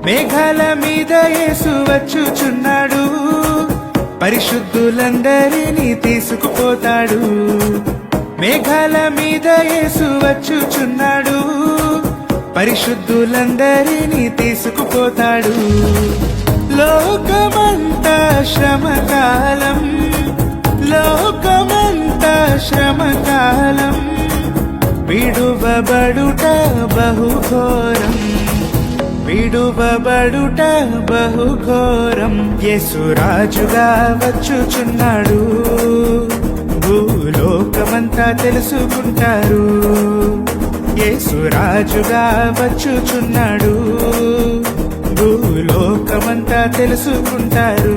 మేఘాల మీద యేసు వచ్చుచున్నాడు, పరిశుద్ధులందరినీ తీసుకుపోతాడు. మేఘాల మీద యేసు వచ్చుచున్నాడు, పరిశుద్ధులందరినీ తీసుకుపోతాడు. లోకమంతా శ్రమకాలం, లోకమంతా శ్రమకాలం, విడువబడుట బహుఘోరం, విడువబడుట బహుఘోరం. యేసు రాజుగా వచ్చుచున్నాడు, భూలోకమంతా తెలుసుకుంటారు. యేసు రాజుగా వచ్చుచున్నాడు, భూలోకమంతా తెలుసుకుంటారు.